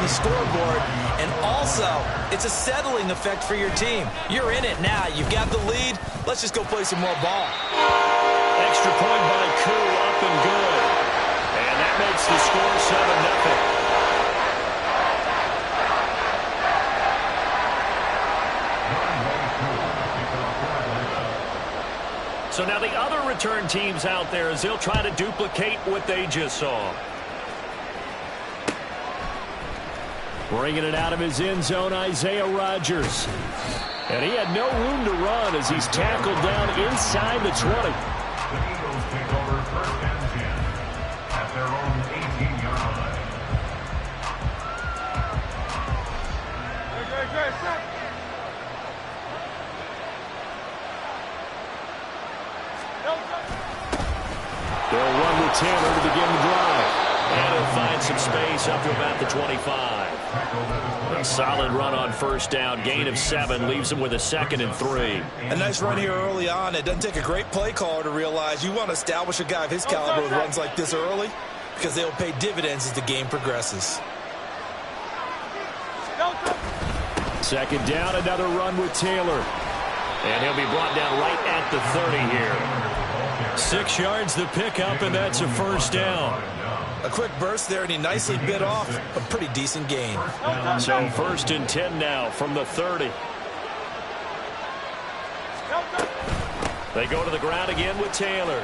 the scoreboard, and also it's a settling effect for your team. You're in it now. You've got the lead. Let's just go play some more ball. Extra point by Koo, up and good. And that makes the score 7-0. So now the other return teams out there as they'll try to duplicate what they just saw. Bringing it out of his end zone, Isaiah Rodgers. And he had no room to run as he's tackled down inside the 20. The Eagles take over first and 10 at their own 18-yard line. They'll run with Taylor to begin the drive. And he'll find some space up to about the 25. A solid run on first down. Gain of 7 leaves him with a 2nd and 3. A nice run here early on. It doesn't take a great play caller to realize you want to establish a guy of his caliber who runs like this early because they'll pay dividends as the game progresses. 2nd down, another run with Taylor. And he'll be brought down right at the 30 here. 6 yards the pickup, and that's a first down. A quick burst there, and he nicely bit off a pretty decent gain. So 1st and 10 now from the 30. They go to the ground again with Taylor.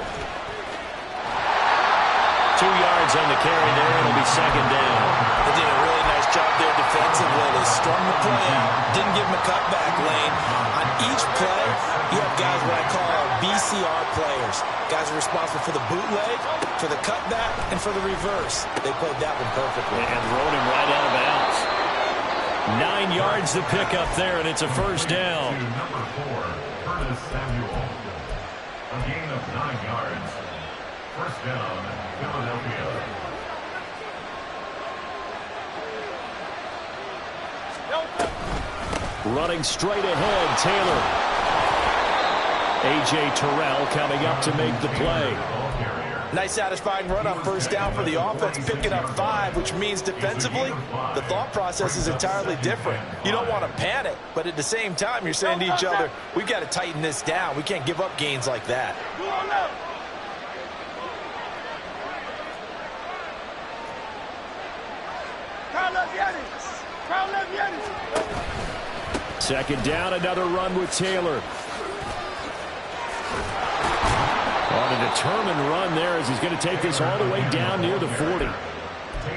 2 yards on the carry there. It'll be 2nd down. They did a really nice job there defensively. They strung the play out. Didn't give him a cutback lane. On each play, you have guys what I call BCR players. Guys are responsible for the bootleg, for the cutback, and for the reverse. They played that one perfectly. And rode him right out of bounds. 9 yards to pick up there, and it's a first down. Number 4, Curtis Samuel. A gain of 9 yards. First down, Philadelphia. Running straight ahead, Taylor. A.J. Terrell coming up to make the play. Nice satisfying run on first down for the offense, picking up 5, which means defensively, the thought process is entirely different. You don't want to panic, but at the same time, you're saying to each other, we've got to tighten this down. We can't give up gains like that. Second down, another run with Taylor. On a determined run there as he's going to take this all the way down near the 40.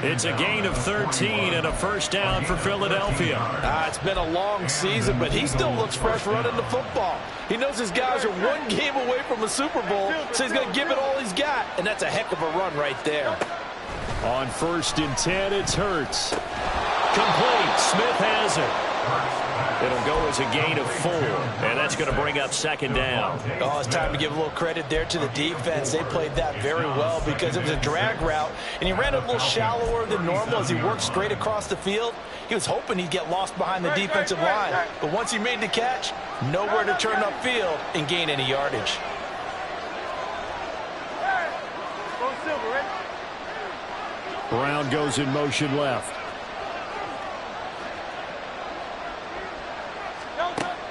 It's a gain of 13 and a first down for Philadelphia. It's been a long season, but he still looks fresh running the football. He knows his guys are one game away from a Super Bowl, so he's going to give it all he's got, and that's a heck of a run right there. On 1st and 10, it's Hurts. Complete. Smith has it. It'll go as a gain of 4, and that's going to bring up 2nd down. Oh, it's time to give a little credit there to the defense. They played that very well because it was a drag route, and he ran it a little shallower than normal as he worked straight across the field. He was hoping he'd get lost behind the defensive line, but once he made the catch, nowhere to turn upfield and gain any yardage. Brown goes in motion left.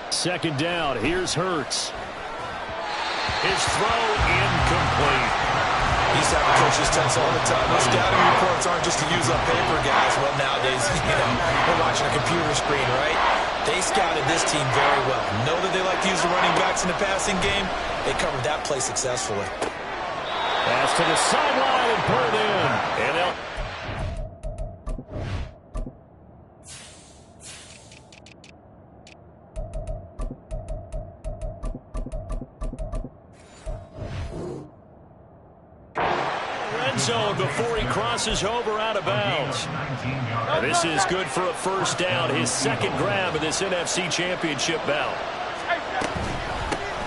Second down, here's Hurts. His throw incomplete. Used to have coaches tell us all the time, those scouting reports aren't just to use up paper, guys. Well, nowadays, we're watching a computer screen, right? They scouted this team very well. Know that they like to use the running backs in the passing game. They covered that play successfully. Pass to the sideline and pulled in. And they'll... zone before he crosses over out of bounds. This is good for a first down, his 2nd grab of this NFC Championship bout.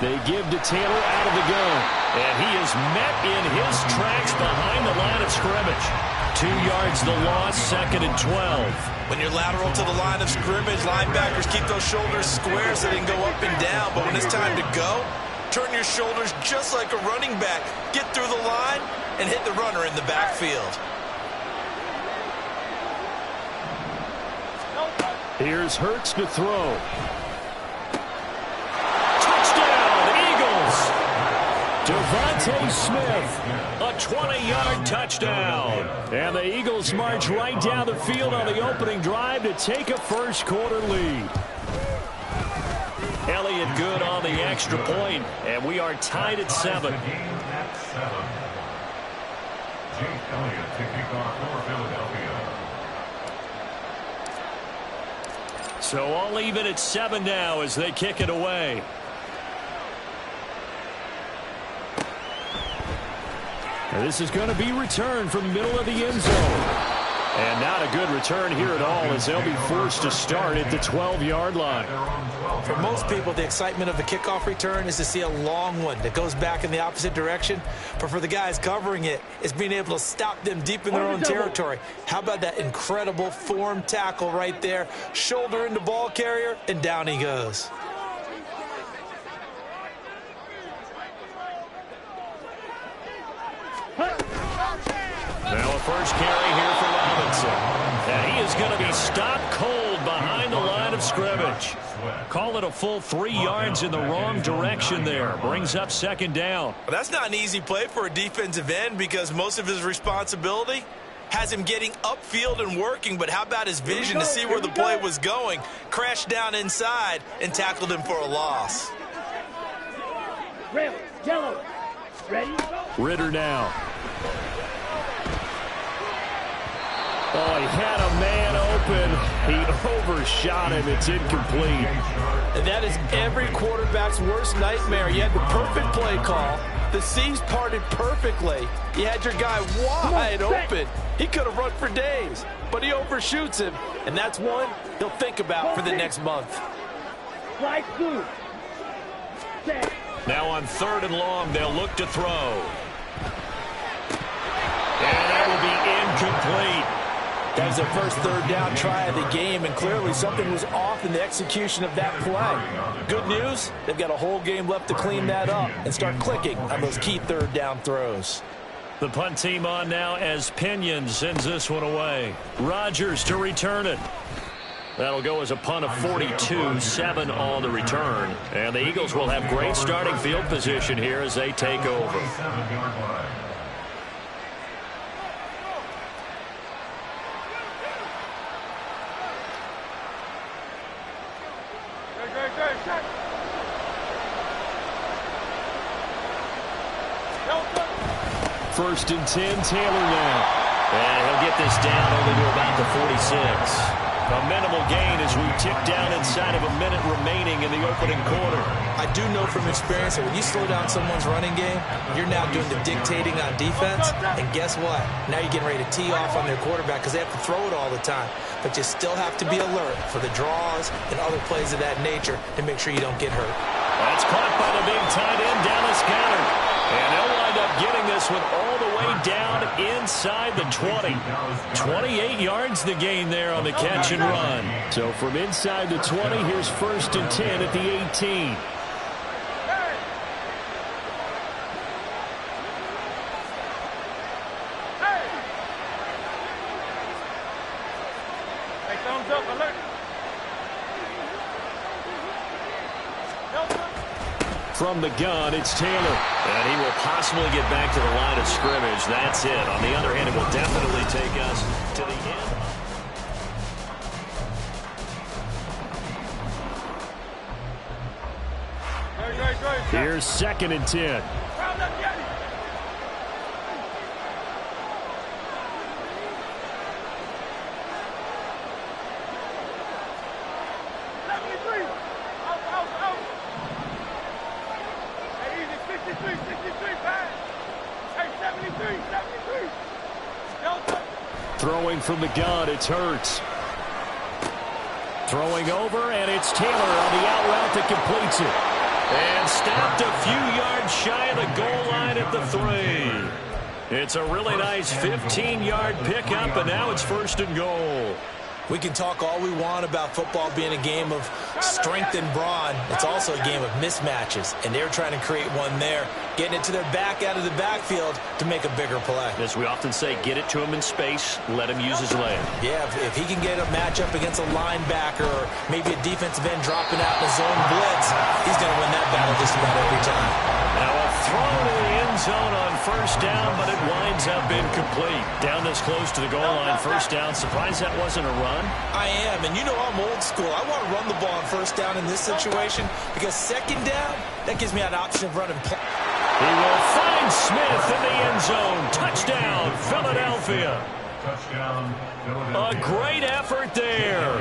They give to Taylor out of the gun, and he is met in his tracks behind the line of scrimmage. 2 yards the loss, 2nd and 12. When you're lateral to the line of scrimmage, linebackers keep those shoulders square so they can go up and down, but when it's time to go, turn your shoulders just like a running back. Get through the line and hit the runner in the backfield. Here's Hurts to throw. Touchdown, Eagles! Devontae Smith, a 20-yard touchdown. And the Eagles march right down the field on the opening drive to take a first-quarter lead. Elliott good on the extra point, and we are tied at 7. Jake Elliott to kick off for Philadelphia. So all even at 7 now as they kick it away. And this is going to be returned from the middle of the end zone. And not a good return here at all as they'll be forced to start at the 12-yard line. For most people, the excitement of the kickoff return is to see a long one that goes back in the opposite direction. But for the guys covering it, it's being able to stop them deep in their own territory. How about that incredible form tackle right there? Shoulder into ball carrier, and down he goes. Now a first carry here for Robinson. And he is going to be stopped cold behind the line of scrimmage. Call it a full 3 yards in the wrong direction there. Brings up second down. Well, that's not an easy play for a defensive end because most of his responsibility has him getting upfield and working. But how about his vision to see where the play was going? Crashed down inside and tackled him for a loss. Yellow. Ready? Ritter now. Oh, he had a man open. He overshot him. It's incomplete. And that is every quarterback's worst nightmare. You had the perfect play call. The seams parted perfectly. You had your guy wide open. He could have run for days, but he overshoots him. And that's one he'll think about for the next month. Now on 3rd and long, they'll look to throw. And that will be incomplete. That was their first 3rd down try of the game, and clearly something was off in the execution of that play. Good news, they've got a whole game left to clean that up and start clicking on those key 3rd down throws. The punt team on now as Pinion sends this one away. Rodgers to return it. That'll go as a punt of 42, 7 on the return. And the Eagles will have great starting field position here as they take over. 7-yard line. First and 10, Taylor now. And he'll get this down only to about the 46. A minimal gain as we tick down inside of a minute remaining in the opening quarter. I do know from experience that when you slow down someone's running game, you're now doing the dictating on defense. And guess what? Now you're getting ready to tee off on their quarterback because they have to throw it all the time. But you still have to be alert for the draws and other plays of that nature to make sure you don't get hurt. That's caught by the big tight end, Dallas Goedert. And they'll wind up getting this one all the way down inside the 20. 28 yards the gain there on the catch and run. So from inside the 20, here's 1st and 10 at the 18. From the gun, it's Taylor. And he will possibly get back to the line of scrimmage. That's it. On the other hand, it will definitely take us to the end. Here's 2nd and 10. Throwing from the gun, it's Hurts. Throwing over, and it's Taylor on the out route that completes it. And stopped a few yards shy of the goal line at the 3. It's a really nice 15-yard pickup, and now it's 1st and goal. We can talk all we want about football being a game of strength and brawn. It's also a game of mismatches, and they're trying to create one there, getting it to their back out of the backfield to make a bigger play. As we often say, get it to him in space, let him use his leg. Yeah, if he can get a matchup against a linebacker or maybe a defensive end dropping out in a zone blitz, he's going to win that battle just about every time. Now a throw to the end zone on first down, but it winds up incomplete. Down this close to the goal line, first down. Surprised that wasn't a run? I am, and you know I'm old school. I want to run the ball on first down in this situation because second down, that gives me an option of running play. He will find Smith in the end zone. Touchdown, Philadelphia. Touchdown, Philadelphia. A great effort there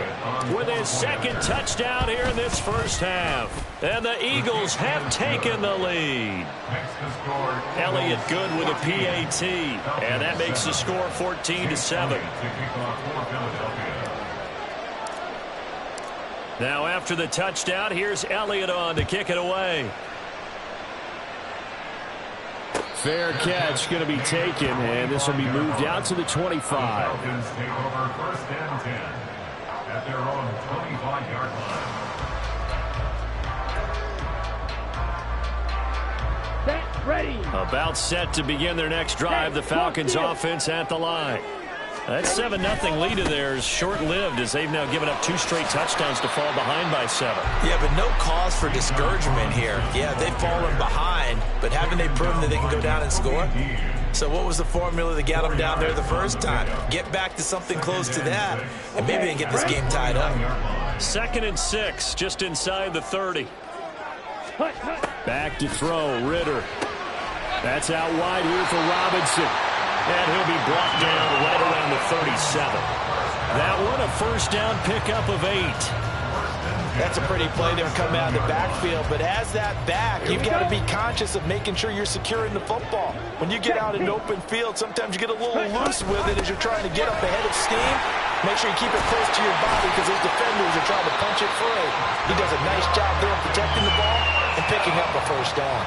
with his second touchdown here in this first half. And the Eagles have taken the lead. Makes the score. Elliott Good with a PAT. And that makes the score 14-7. To kick off for Philadelphia. Now after the touchdown, here's Elliott on to kick it away. Fair catch going to be taken, and this will be moved out to the 25. Falcons take over first and 10 at their own 25-yard line. Set, ready. About set to begin their next drive, the Falcons offense at the line. That 7-0 lead of theirs short-lived as they've now given up 2 straight touchdowns to fall behind by 7. Yeah, but no cause for discouragement here. Yeah, they've fallen behind, but haven't they proven that they can go down and score? So what was the formula that got them down there the first time? Get back to something close to that, and maybe they can get this game tied up. 2nd and 6, just inside the 30. Back to throw, Ritter. That's out wide here for Robinson. And he'll be brought down right around the 37. That one, a first down pickup of 8. That's a pretty play there coming out of the backfield, but as that back, you've got to be conscious of making sure you're securing the football. When you get out in open field, sometimes you get a little loose with it as you're trying to get up ahead of steam. Make sure you keep it close to your body because those defenders are trying to punch it free. He does a nice job there of protecting the ball and picking up a first down.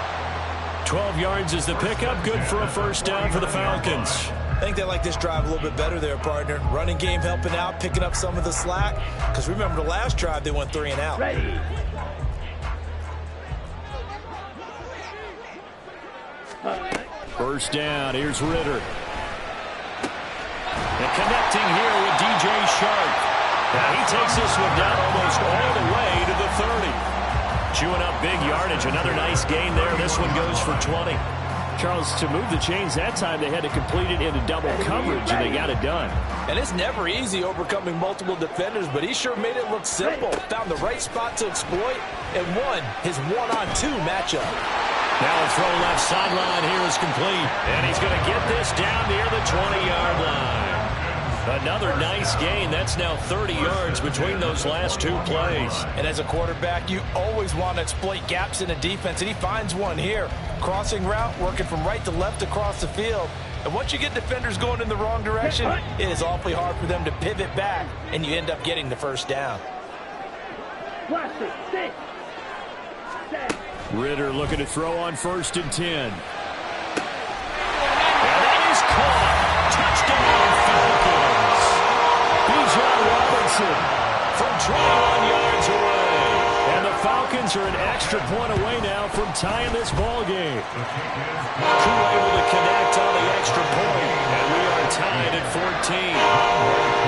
12 yards is the pickup. Good for a first down for the Falcons. I think they like this drive a little bit better there, partner. Running game helping out, picking up some of the slack. Because remember the last drive, they went 3 and out. Ready. First down, here's Ritter. And connecting here with DJ Shark. Now he takes this one down almost all the way to the 30. Chewing up big yardage. Another nice gain there. This one goes for 20. Charles, to move the chains that time, they had to complete it into double coverage, and they got it done. And it's never easy overcoming multiple defenders, but he sure made it look simple. Found the right spot to exploit and won his 1-on-2 matchup. Now a throw left sideline here is complete. And he's going to get this down near the 20-yard line. Another nice gain. That's now 30 yards between those last 2 plays. And as a quarterback, you always want to exploit gaps in a defense, and he finds one here. Crossing route, working from right to left across the field. And once you get defenders going in the wrong direction, it is awfully hard for them to pivot back, and you end up getting the first down. Plastic, 6. Set. Ritter looking to throw on 1st and 10. And that is caught. Touchdown, Falcons. Bijan Robinson from 21 yards away. And the Falcons are an extra point away now from tying this ball game. Crew able to connect on the extra point, and we are tied at 14.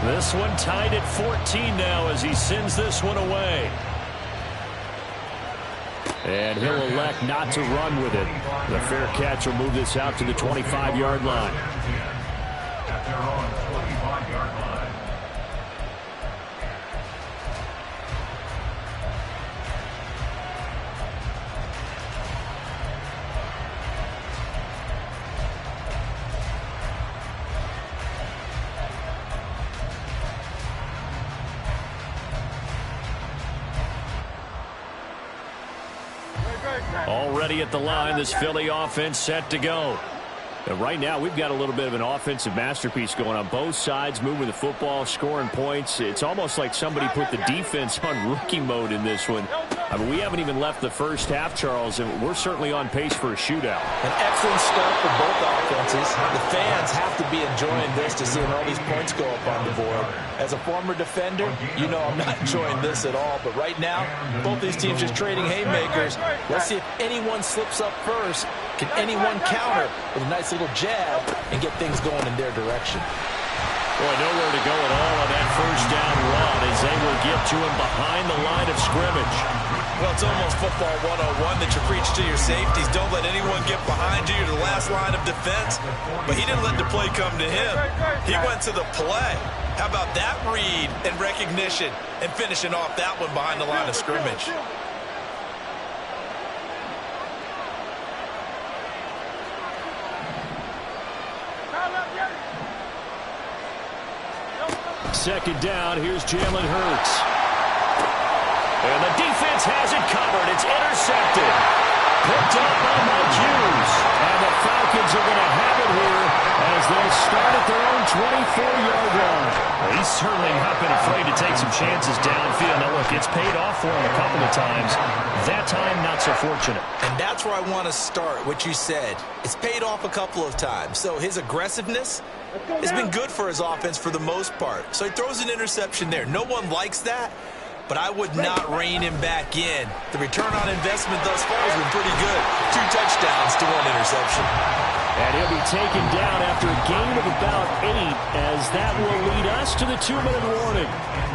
This one tied at 14 now as he sends this one away. And he'll elect not to run with it. The fair catch will move this out to the 25-yard line. At their own 25-yard line. Already at the line, this Philly offense set to go. And right now, we've got a little bit of an offensive masterpiece going on both sides, moving the football, scoring points. It's almost like somebody put the defense on rookie mode in this one. I mean, we haven't even left the first half, Charles, and we're certainly on pace for a shootout. An excellent start for both offenses. The fans have to be enjoying this to seeing all these points go up on the board. As a former defender, you know I'm not enjoying this at all. But right now, both these teams just trading haymakers. Let's see if anyone slips up first. Can anyone counter with a nice little jab and get things going in their direction? Boy, nowhere to go at all on that first down run as they will get to him behind the line of scrimmage. Well, it's almost football 101 that you preach to your safeties. Don't let anyone get behind you. You're the last line of defense. But he didn't let the play come to him. He went to the play. How about that read and recognition and finishing off that one behind the line of scrimmage? Second down, here's Jalen Hurts. And the defense has it covered. It's intercepted. Picked up by Mike Hughes. And the Falcons are going to have it here as they start at their own 24-yard line. Well, he's certainly not been afraid to take some chances downfield. Now, look, it's paid off for him a couple of times. That time, not so fortunate. And that's where I want to start, what you said. It's paid off a couple of times. So his aggressiveness has been good for his offense for the most part. So he throws an interception there. No one likes that, but I would not rein him back in. The return on investment thus far has been pretty good. 2 touchdowns to 1 interception. And he'll be taken down after a gain of about 8, as that will lead us to the 2-minute warning.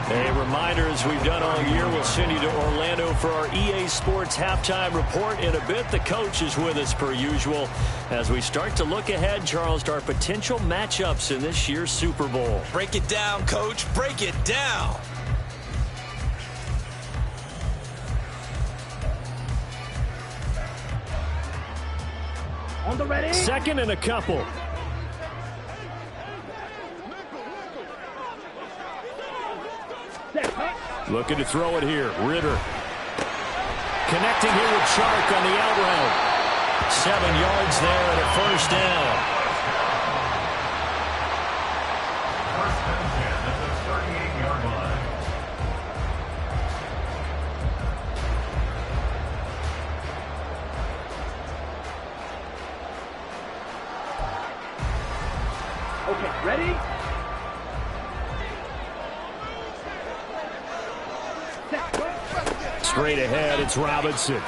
A reminder, as we've done all year, we'll send you to Orlando for our EA Sports halftime report. In a bit, the coach is with us per usual as we start to look ahead, Charles, to our potential matchups in this year's Super Bowl. Break it down, Coach. Break it down. On the ready. Second and a couple. Looking to throw it here. Ritter. Connecting here with Chark on the out route. 7 yards there and a first down. First and 10 at the 38-yard line. Okay, ready? Straight ahead, it's Robinson.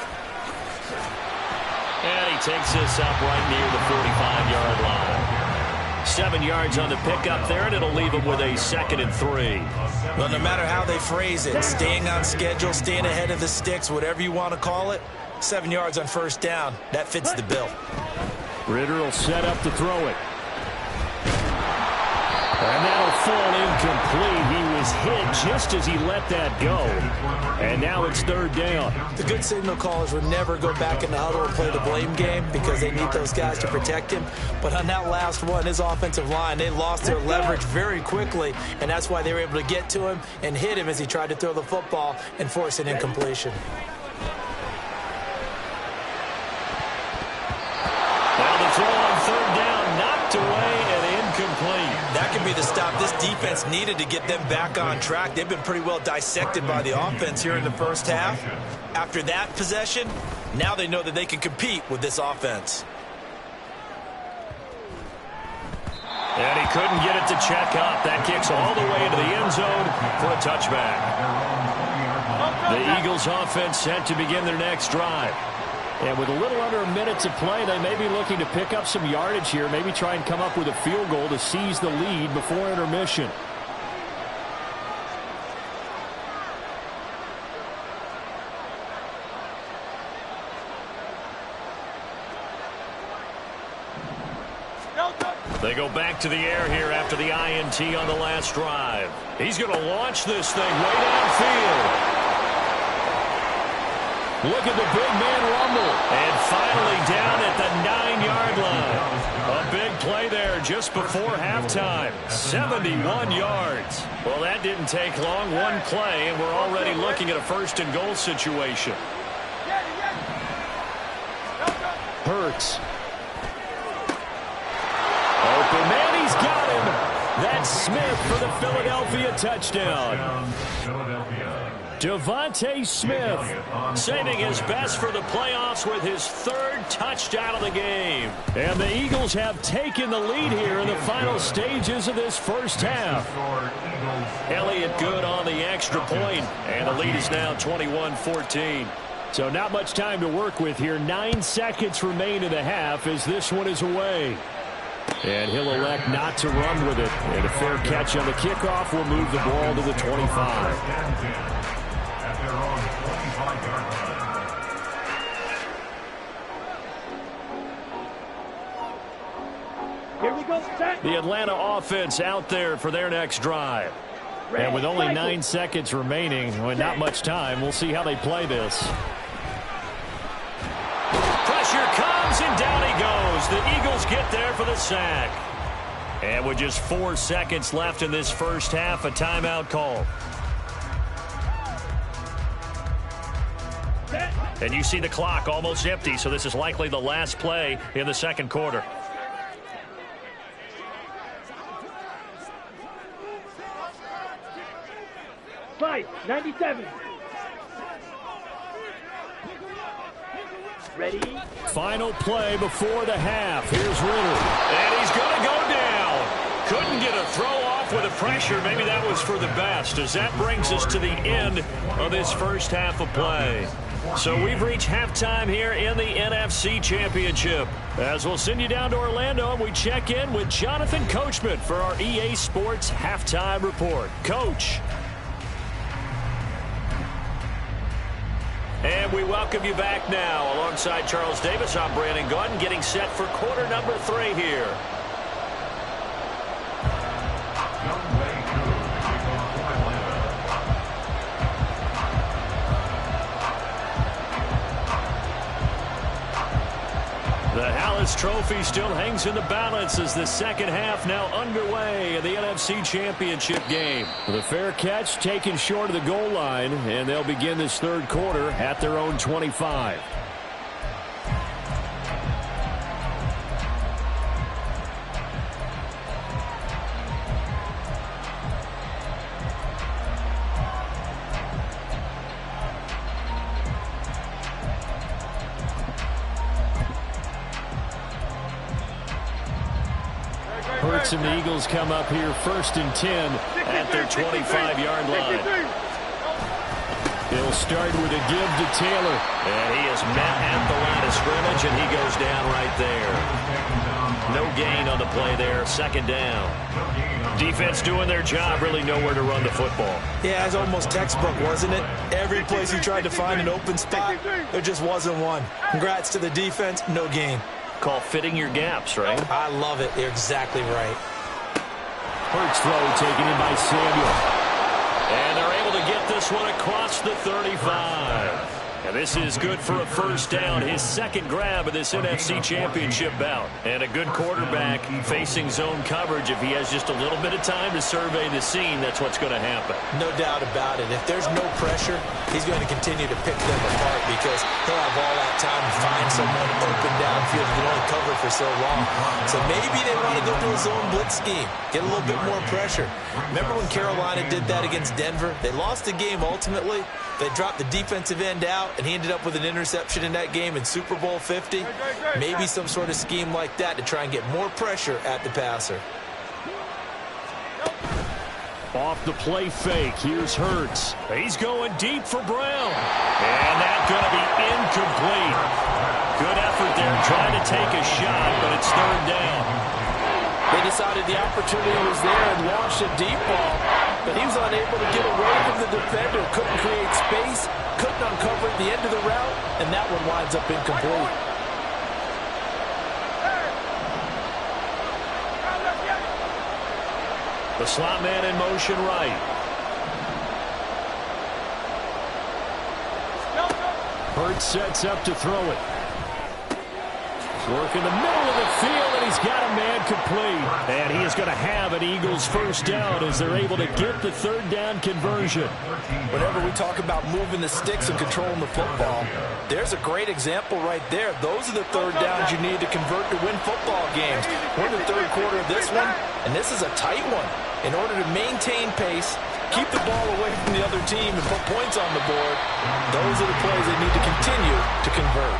And he takes this up right near the 45-yard line. 7 yards on the pickup there, and it'll leave him with a 2nd and 3. Well, no matter how they phrase it, staying on schedule, staying ahead of the sticks, whatever you want to call it, 7 yards on first down, that fits the bill. Ritter will set up to throw it. And that'll fall incomplete. He was hit just as he let that go. And now it's 3rd down. The good signal callers would never go back in the huddle and play the blame game because they need those guys to protect him. But on that last one, his offensive line, they lost their leverage very quickly, and that's why they were able to get to him and hit him as he tried to throw the football and force an incompletion. Now the throw on 3rd down, knocked away and incomplete. That could be the stop this defense needed to get them back on track. They've been pretty well dissected by the offense here in the first half. After that possession, now they know that they can compete with this offense. And he couldn't get it to check up. That kicks all the way into the end zone for a touchback. The Eagles offense set to begin their next drive. And with a little under a minute to play, they may be looking to pick up some yardage here, maybe try and come up with a field goal to seize the lead before intermission. They go back to the air here after the INT on the last drive. He's going to launch this thing way downfield. Look at the big man rumble. And finally down at the 9-yard line. A big play there just before halftime. 71 yards. Well, that didn't take long. One play, and we're already looking at a 1st and goal situation. Hurts. Open man, he's got him. That's Smith for the Philadelphia touchdown. DeVonta Smith saving his best for the playoffs with his third touchdown of the game. And the Eagles have taken the lead here in the final stages of this first half. Elliott good on the extra point, and the lead is now 21-14. So not much time to work with here. 9 seconds remain in the half as this one is away. And he'll elect not to run with it. And a fair catch on the kickoff will move the ball to the 25. Here we go, set. The Atlanta offense out there for their next drive. And with only 9 seconds remaining, well, not much time, we'll see how they play this. Pressure comes, and down he goes. The Eagles get there for the sack. And with just 4 seconds left in this first half, a timeout call. And you see the clock almost empty, so this is likely the last play in the second quarter. Fight, 97. Ready? Final play before the half. Here's Ritter. And he's going to go down. Couldn't get a throw off with the pressure. Maybe that was for the best, as that brings us to the end of this first half of play. So we've reached halftime here in the NFC Championship. As we'll send you down to Orlando, and we check in with Jonathan Coachman for our EA Sports Halftime Report. Coach. And we welcome you back now. Alongside Charles Davis, I'm Brandon Gaudin, getting set for quarter number 3 here. The Hallis Trophy still hangs in the balance as the second half now underway in the NFC Championship game. The fair catch taken short of the goal line, and they'll begin this third quarter at their own 25. Hurts and the Eagles come up here 1st and 10 at their 25-yard line. He'll start with a give to Taylor. And he is met at the line of scrimmage, and he goes down right there. No gain on the play there. Second down. Defense doing their job, really nowhere to run the football. Yeah, it's almost textbook, wasn't it? Every place he tried to find an open spot, there just wasn't one. Congrats to the defense, no gain. Call fitting your gaps, right? I love it. You're exactly right. Hurts throw taken in by Samuel. And they're able to get this one across the 35. And this is good for a first down. His second grab of this NFC Championship bout. And a good quarterback facing zone coverage. If he has just a little bit of time to survey the scene, that's what's going to happen. No doubt about it. If there's no pressure, he's going to continue to pick them apart because he'll have all that time to find someone open downfield who can only cover for so long. So maybe they want to go to a zone blitz scheme, get a little bit more pressure. Remember when Carolina did that against Denver? They lost the game ultimately. They dropped the defensive end out, and he ended up with an interception in that game in Super Bowl 50. Maybe some sort of scheme like that to try and get more pressure at the passer. Off the play fake, here's Hurts. He's going deep for Brown. And that's going to be incomplete. Good effort there trying to take a shot, but it's third down. They decided the opportunity was there and launched a deep ball, but he was unable to get away from the defender, couldn't create space, couldn't uncover at the end of the route, and that one winds up incomplete. The slot man in motion right. Hurts sets up to throw it. Working the middle of the field, and he's got a man complete. And he is going to have an Eagles first down as they're able to get the third down conversion. Whenever we talk about moving the sticks and controlling the football, there's a great example right there. Those are the third downs you need to convert to win football games. We're in the third quarter of this one, and this is a tight one. In order to maintain pace, keep the ball away from the other team and put points on the board, those are the plays they need to continue to convert.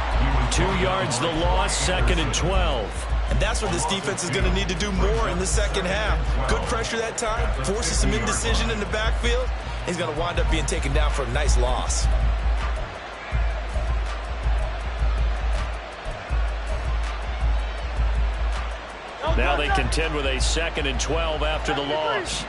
2 yards the loss, 2nd and 12. And that's what this defense is going to need to do more in the second half. Good pressure that time, forces some indecision in the backfield. He's going to wind up being taken down for a nice loss. Now they contend with a 2nd and 12 after the loss.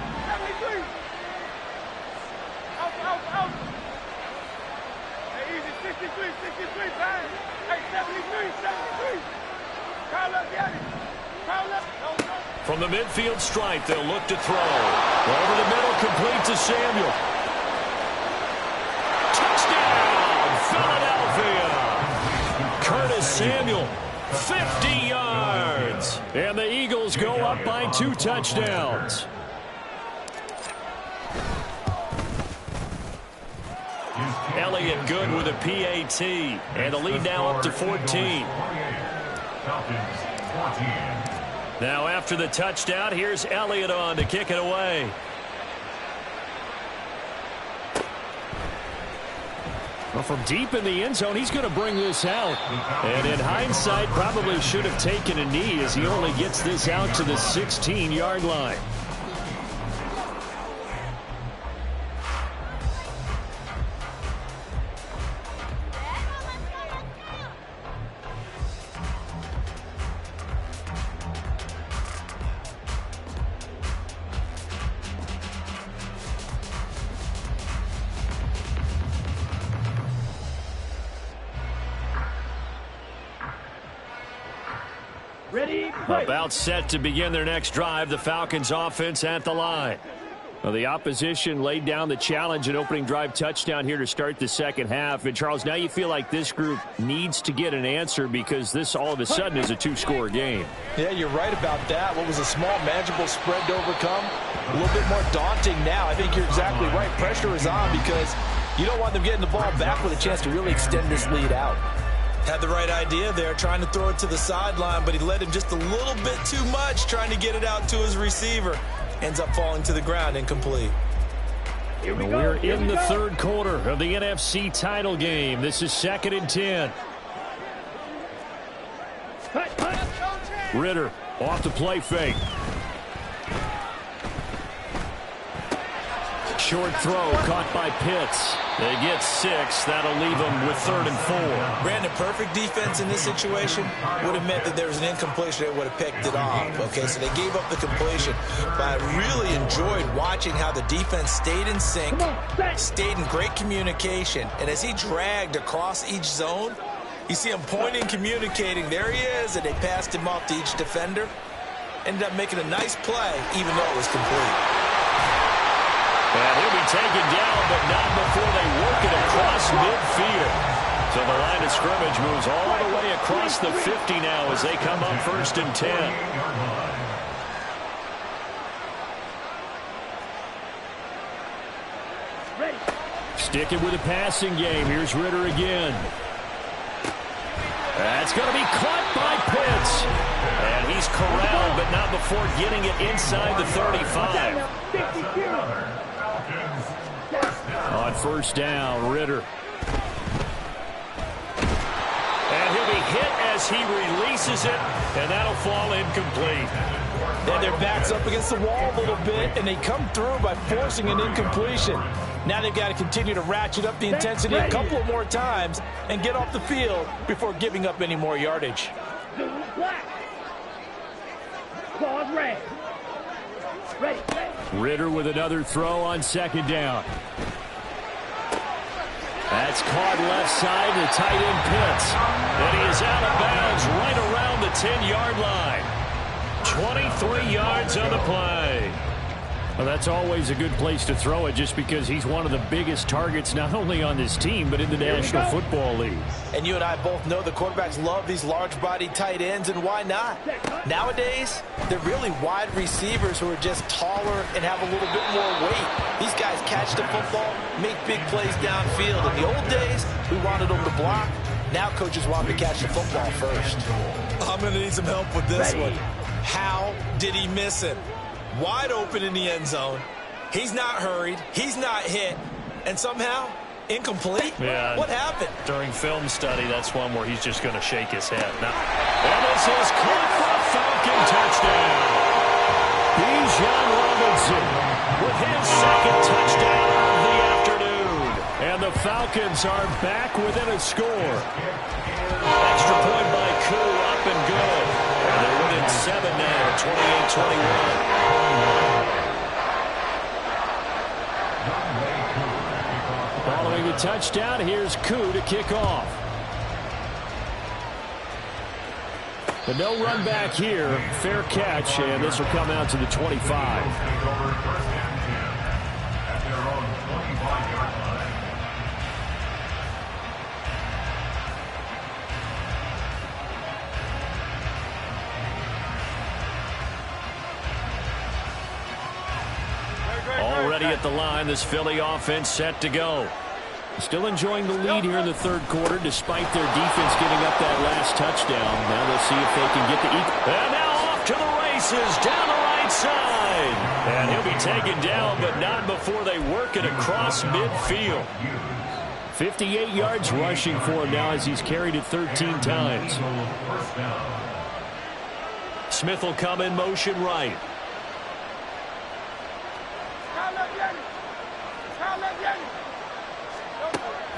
From the midfield stripe, they'll look to throw. Over the middle, complete to Samuel. Touchdown, Philadelphia! Curtis Samuel, 50 yards. And the Eagles go up by 2 touchdowns. Elliott good with a PAT. And the lead now up to 14. Now after the touchdown, here's Elliott on to kick it away. Well, from deep in the end zone, he's going to bring this out. And in hindsight, probably should have taken a knee as he only gets this out to the 16-yard line. About set to begin their next drive, the Falcons offense at the line. Well, the opposition laid down the challenge and opening drive touchdown here to start the second half. And, Charles, now you feel like this group needs to get an answer because this all of a sudden is a 2-score game. Yeah, you're right about that. What was a small, manageable spread to overcome, a little bit more daunting now. I think you're exactly right. Pressure is on because you don't want them getting the ball back with a chance to really extend this lead out. Had the right idea there, trying to throw it to the sideline, but he led him just a little bit too much, trying to get it out to his receiver. Ends up falling to the ground, incomplete. We're in the third quarter of the NFC title game. This is 2nd and 10. Ritter off the play fake. Short throw caught by Pitts. They get 6. That'll leave them with 3rd and 4. Brandon, perfect defense in this situation would have meant that there was an incompletion that would have picked it off. Okay, so they gave up the completion. But I really enjoyed watching how the defense stayed in sync, stayed in great communication. And as he dragged across each zone, you see him pointing, communicating. There he is, and they passed him off to each defender. Ended up making a nice play, even though it was complete. And he'll be taken down, but not before they work it across midfield. So the line of scrimmage moves all the way across the 50 now as they come up 1st and 10. Sticking with the passing game. Here's Ritter again. That's going to be caught by Pitts. And he's corralled, but not before getting it inside the 35. On 1st down, Ritter. And he'll be hit as he releases it, and that'll fall incomplete. Then their back's up against the wall a little bit, and they come through by forcing an incompletion. Now they've got to continue to ratchet up the intensity a couple of more times and get off the field before giving up any more yardage. Ritter with another throw on 2nd down. That's caught left side, the tight end Pitts. And he is out of bounds right around the 10-yard line. 23 yards on the play. Well, that's always a good place to throw it just because he's one of the biggest targets not only on this team but in the National Football League. And you and I both know the quarterbacks love these large-bodied tight ends, and why not? Nowadays, they're really wide receivers who are just taller and have a little bit more weight. These guys catch the football, make big plays downfield. In the old days, we wanted them to block. Now coaches want them to catch the football first. I'm going to need some help with this one. How did he miss it? Wide open in the end zone. He's not hurried. He's not hit. And somehow, incomplete? Yeah. What happened? During film study, that's one where he's just going to shake his head. Now, and this is caught for a Falcon touchdown. Bijan Robinson with his second touchdown of the afternoon. And the Falcons are back within a score. Extra point by Koo, up and good. And they're within 7 now, 28-21. Following the touchdown, here's Koo to kick off. But no run back here. Fair catch, and this will come out to the 25. Already at the line, this Philly offense set to go. Still enjoying the lead here in the third quarter despite their defense giving up that last touchdown. Now they'll see if they can get the equal. And now off to the races down the right side. And he'll be taken down, but not before they work it across midfield. 58 yards rushing for him now as he's carried it 13 times. Smith will come in motion right.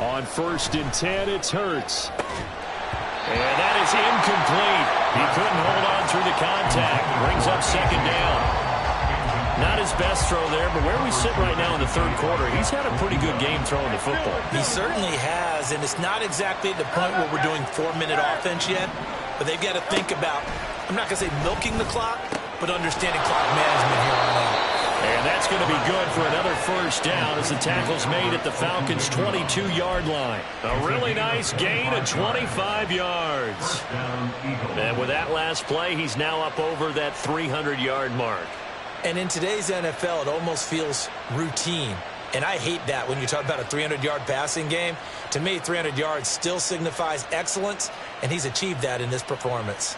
On 1st and 10, it's Hurts. And that is incomplete. He couldn't hold on through the contact. Brings up second down. Not his best throw there, but where we sit right now in the third quarter, he's had a pretty good game throwing the football. He certainly has, and it's not exactly at the point where we're doing 4-minute offense yet, but they've got to think about, I'm not going to say milking the clock, but understanding clock management here on out. And that's going to be good for another first down as the tackle's made at the Falcons' 22-yard line. A really nice gain of 25 yards. And with that last play, he's now up over that 300-yard mark. And in today's NFL, it almost feels routine. And I hate that when you talk about a 300-yard passing game. To me, 300 yards still signifies excellence, and he's achieved that in this performance.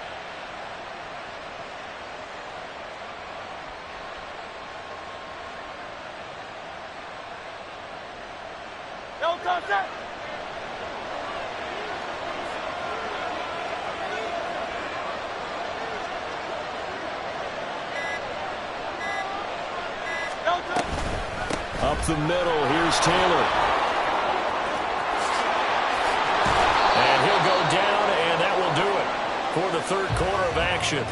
Up the middle, here's Taylor. And he'll go down, and that will do it for the third quarter of action.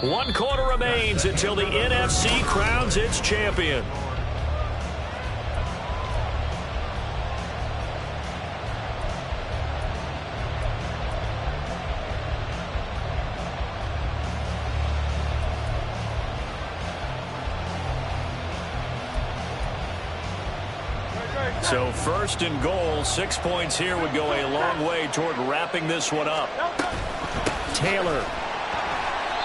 1 quarter remains until the NFC crowns its champion. So 1st and goal, 6 points here would go a long way toward wrapping this one up. Taylor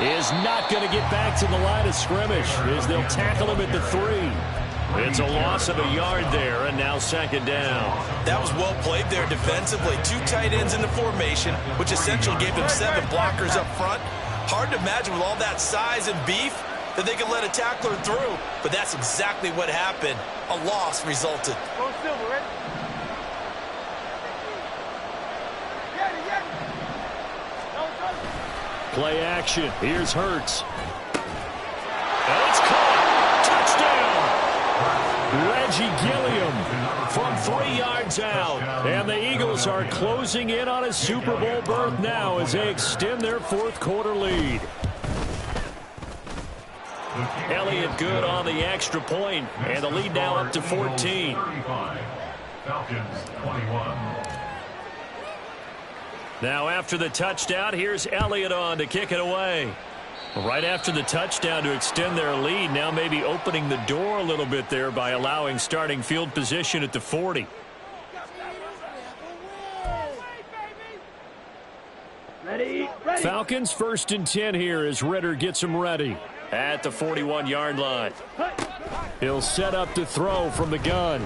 is not going to get back to the line of scrimmage as they'll tackle him at the 3. It's a loss of a yard there, and now second down. That was well played there defensively. 2 tight ends in the formation, which essentially gave them 7 blockers up front. Hard to imagine with all that size and beef that they could let a tackler through, but that's exactly what happened. A loss resulted. Play action. Here's Hurts. And it's caught. Touchdown. Reggie Gilliam From 3 yards out. And the Eagles are closing in on a Super Bowl berth now as they extend their 4th quarter lead. Elliott good on the extra point, and the lead now up to 14. Falcons 21. Now after the touchdown, here's Elliott on to kick it away. Right after the touchdown to extend their lead, now maybe opening the door a little bit there by allowing starting field position at the 40. Ready. Falcons 1st and 10 here as Ridder gets them ready. At the 41-yard line. He'll set up to throw from the gun.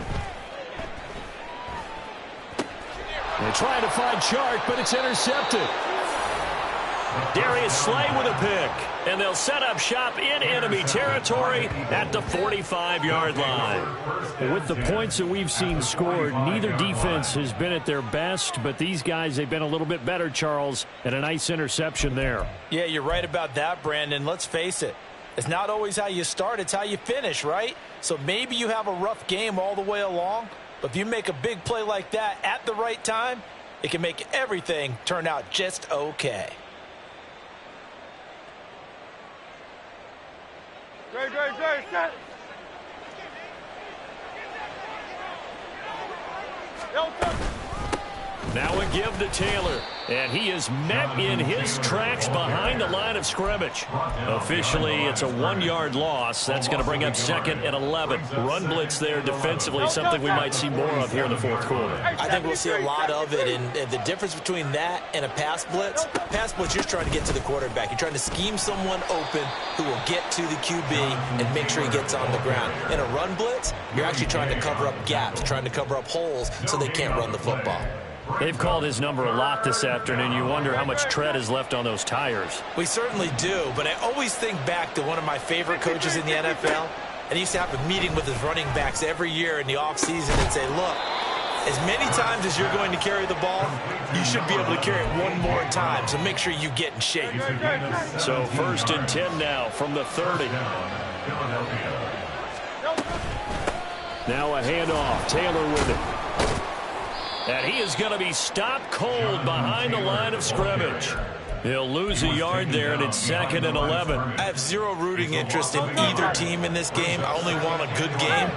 They're trying to find Chark, but it's intercepted. Darius Slay with a pick. And they'll set up shop in enemy territory at the 45-yard line. With the points that we've seen scored, neither defense has been at their best, but these guys, they've been a little bit better, Charles, and a nice interception there. Yeah, you're right about that, Brandon. Let's face it. It's not always how you start, it's how you finish, right? So maybe you have a rough game all the way along, but if you make a big play like that at the right time, it can make everything turn out just okay. Set. Now a give to Taylor, and he is met in his tracks behind the line of scrimmage. Officially, it's a 1-yard loss. That's going to bring up 2nd and 11. Run blitz there defensively, something we might see more of here in the 4th quarter. I think we'll see a lot of it, and the difference between that and a pass blitz, you're just trying to get to the quarterback. You're trying to scheme someone open who will get to the QB and make sure he gets on the ground. In a run blitz, you're actually trying to cover up gaps, trying to cover up holes so they can't run the football. They've called his number a lot this afternoon. You wonder how much tread is left on those tires. We certainly do, but I always think back to one of my favorite coaches in the NFL, and he used to have a meeting with his running backs every year in the offseason and say, look, as many times as you're going to carry the ball, you should be able to carry it one more time, so make sure you get in shape. So 1st and 10 now from the 30. Now a handoff. Taylor with it. And he is going to be stopped cold behind the line of scrimmage. He'll lose a yard there, and it's 2nd and 11. I have zero rooting interest in either team in this game. I only want a good game.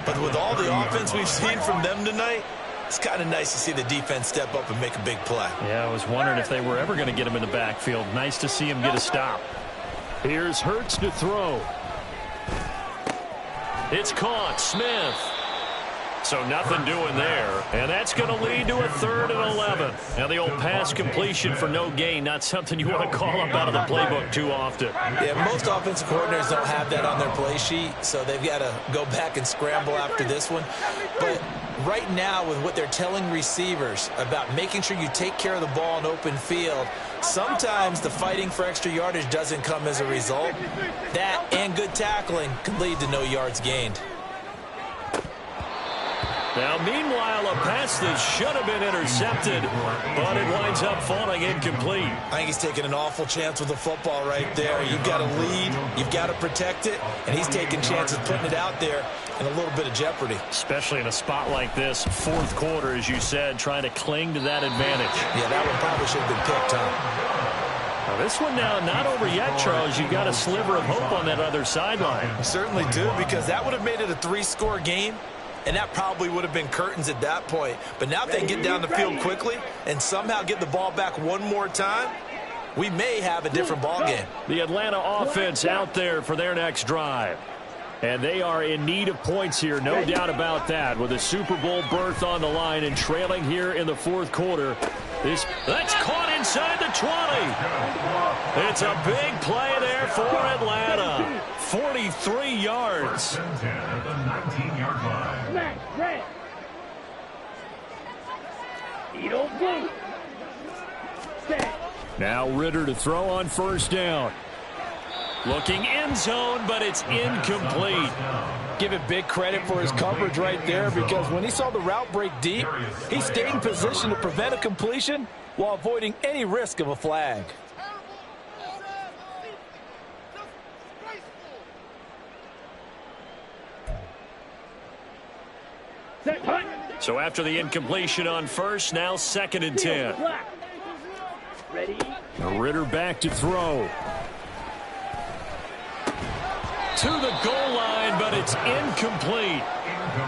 But with all the offense we've seen from them tonight, it's kind of nice to see the defense step up and make a big play. Yeah, I was wondering if they were ever going to get him in the backfield. Nice to see him get a stop. Here's Hurts to throw. It's caught. Smith. So nothing doing there, and that's going to lead to a 3rd and 11. Now the old pass completion for no gain, not something you want to call up out of the playbook too often. Yeah, most offensive coordinators don't have that on their play sheet, so they've got to go back and scramble after this one. But right now, with what they're telling receivers about making sure you take care of the ball in open field, sometimes the fighting for extra yardage doesn't come as a result. That and good tackling can lead to no yards gained. Now, meanwhile, a pass that should have been intercepted, but it winds up falling incomplete. I think he's taking an awful chance with the football right there. You've got to lead, you've got to protect it, and he's taking chances putting it out there in a little bit of jeopardy. Especially in a spot like this, 4th quarter, as you said, trying to cling to that advantage. Yeah, that one probably should have been picked, huh? Now, this one now not over yet, Charles. You've got a sliver of hope on that other sideline. You certainly do, because that would have made it a 3-score game. And that probably would have been curtains at that point. But now if they get down the field quickly and somehow get the ball back one more time, we may have a different ball game. The Atlanta offense out there for their next drive. And they are in need of points here, no doubt about that, with a Super Bowl berth on the line and trailing here in the 4th quarter. That's caught inside the 20. It's a big play there for Atlanta. 43 yards. Now Ridder to throw on 1st down. Looking end zone, but it's incomplete. Give it big credit for his coverage right there, because when he saw the route break deep, he stayed in position to prevent a completion while avoiding any risk of a flag. So after the incompletion on 1st, now 2nd and 10. Ready? Ridder back to throw. To the goal line, but it's incomplete.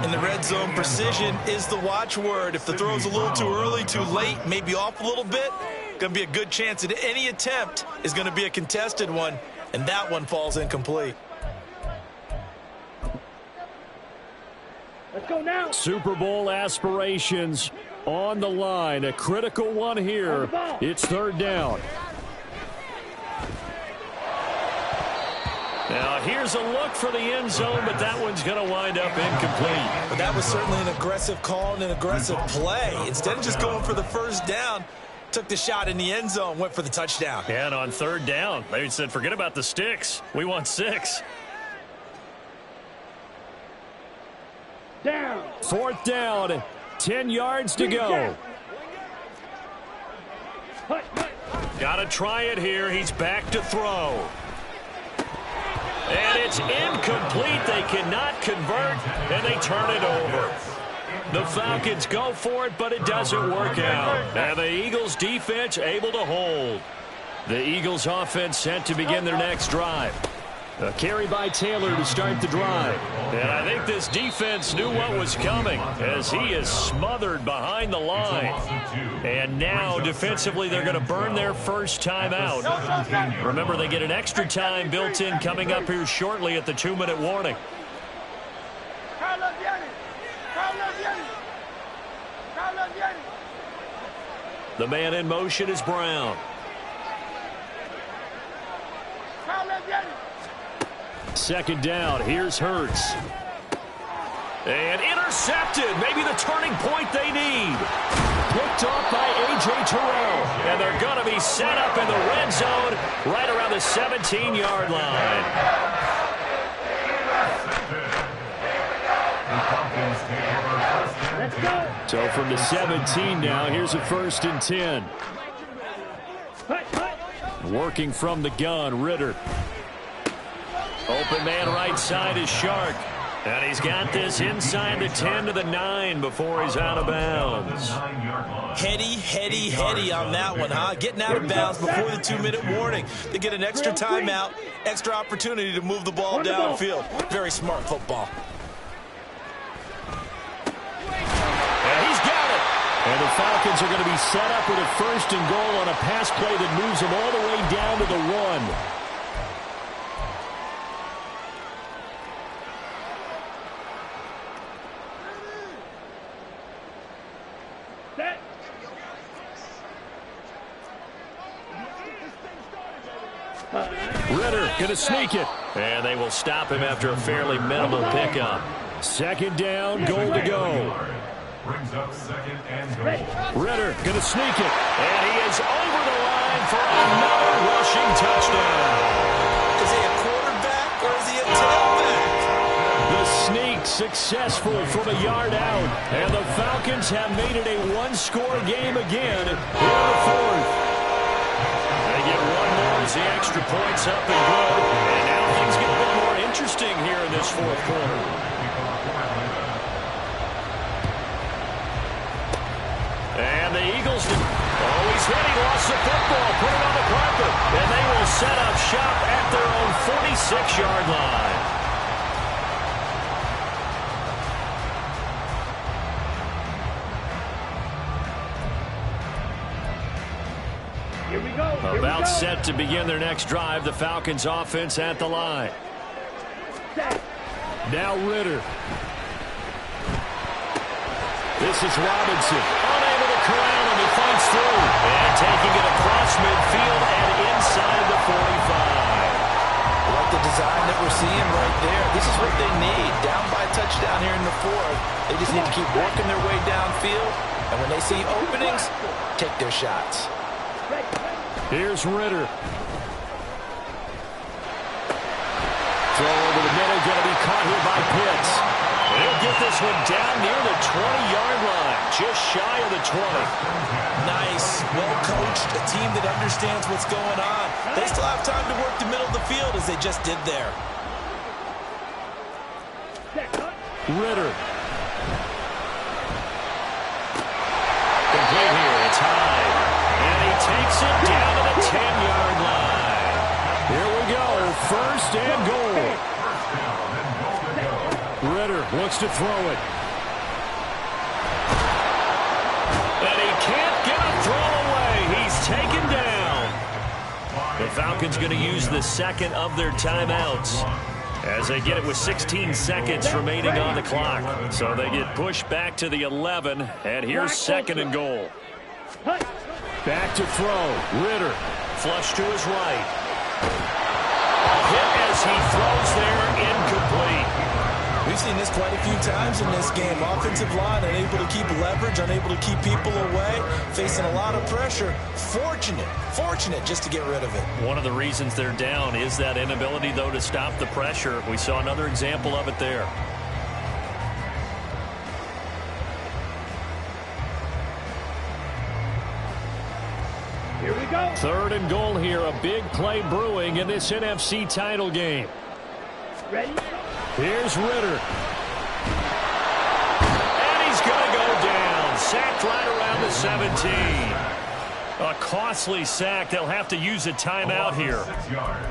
In the red zone, precision is the watchword. If the throw's a little too early, too late, maybe off a little bit, going to be a good chance that any attempt is going to be a contested one. and that one falls incomplete. Let's go now. Super Bowl aspirations on the line. A critical one here. It's third down. Now, here's a look for the end zone, but that one's going to wind up incomplete. But that was certainly an aggressive call and an aggressive play. Instead of just going for the first down, took the shot in the end zone, went for the touchdown. And on third down, they said, forget about the sticks. We want 6. Down. Fourth down, 10 yards to go. Got to try it here. He's back to throw. And it's incomplete. They cannot convert, and they turn it over. The Falcons go for it, but it doesn't work out. Now the Eagles defense able to hold. The Eagles offense set to begin their next drive. A carry by Taylor to start the drive. And I think this defense knew what was coming as he is smothered behind the line. And now defensively they're going to burn their first time out. Remember, they get an extra time built in coming up here shortly at the 2-minute warning. The man in motion is Brown. Second down, here's Hurts. And intercepted, maybe the turning point they need. Picked off by A.J. Terrell. And they're going to be set up in the red zone right around the 17-yard line. Let's go. So from the 17 now, here's a 1st and 10. Working from the gun, Ritter. Open man right side is Shark. And he's got this inside the 10 to the 9 before he's out of bounds. Heady on that one, huh? Getting out of bounds before the 2-minute warning. They get an extra timeout, extra opportunity to move the ball downfield. Very smart football. And he's got it. And the Falcons are going to be set up with a 1st and goal on a pass play that moves them all the way down to the 1. Ritter going to sneak it. And they will stop him after a fairly minimal pickup. Second down, goal to go. Brings up 2nd and goal. Ritter going to sneak it. And he is over the line for another rushing touchdown. Is he a quarterback or is he a tailback? The sneak successful from a yard out. And the Falcons have made it a 1-score game again here in the 4th. They get one more as the extra point's up and good. And now things get a bit more interesting here in this 4th quarter. And the Eagles, he's hit, he lost the football, put it on the carpet. And they will set up shop at their own 46-yard line. Here we go. About set to begin their next drive. The Falcons offense at the line. Now Ritter. This is Robinson. Unable to corral him. He fights through. And taking it across midfield and inside the 45. I like the design that we're seeing right there. This is what they need. Down by a touchdown here in the 4th. They just need to keep working their way downfield. And when they see openings, take their shots. Here's Ritter. Throw over the middle, going to be caught here by Pitts. He'll get this one down near the 20-yard line, just shy of the 20. Nice, well-coached, a team that understands what's going on. They still have time to work the middle of the field as they just did there. Ritter. Complete here, it's high. And he takes it down to the 10-yard line. Here we go, 1st and goal. Ritter looks to throw it. And he can't get a throw away. He's taken down. The Falcons Falcons going to use the second of their timeouts as they get it with 16 seconds remaining on the clock. So they get pushed back to the 11, and here's second and goal. Back to throw. Ritter. Flush to his right. A hit as he throws there, incomplete. We've seen this quite a few times in this game. Offensive line unable to keep leverage, unable to keep people away, facing a lot of pressure. Fortunate just to get rid of it. One of the reasons they're down is that inability, though, to stop the pressure. We saw another example of it there. Here we go. Third and goal here. A big play brewing in this NFC title game. Ready? Here's Ritter. And he's going to go down. Sacked right around the 17. A costly sack. They'll have to use a timeout here.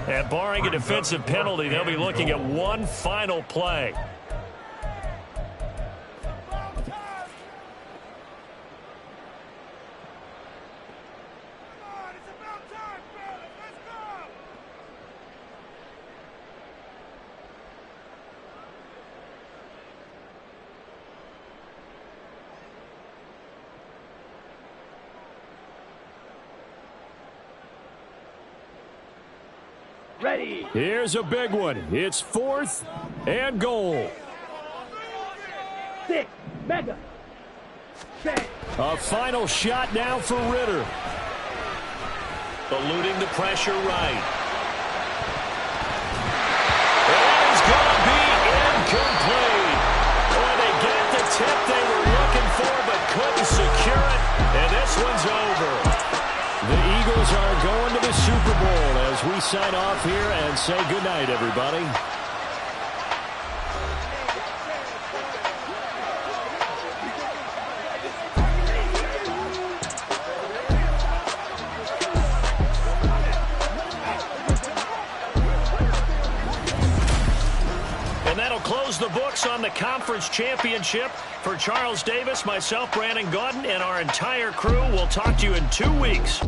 And barring a defensive penalty, they'll be looking at one final play. Ready. Here's a big one. It's 4th and goal. 6. Mega. 10. A final shot now for Ritter. Eluding the pressure right. It is going to be incomplete. Boy, they got the tip they were looking for but couldn't secure it. And this one's over. The Eagles are going to the Super Bowl as we sign off here and say goodnight, everybody. And that'll close the books on the conference championship. For Charles Davis, myself, Brandon Gaudin, and our entire crew, we'll talk to you in 2 weeks.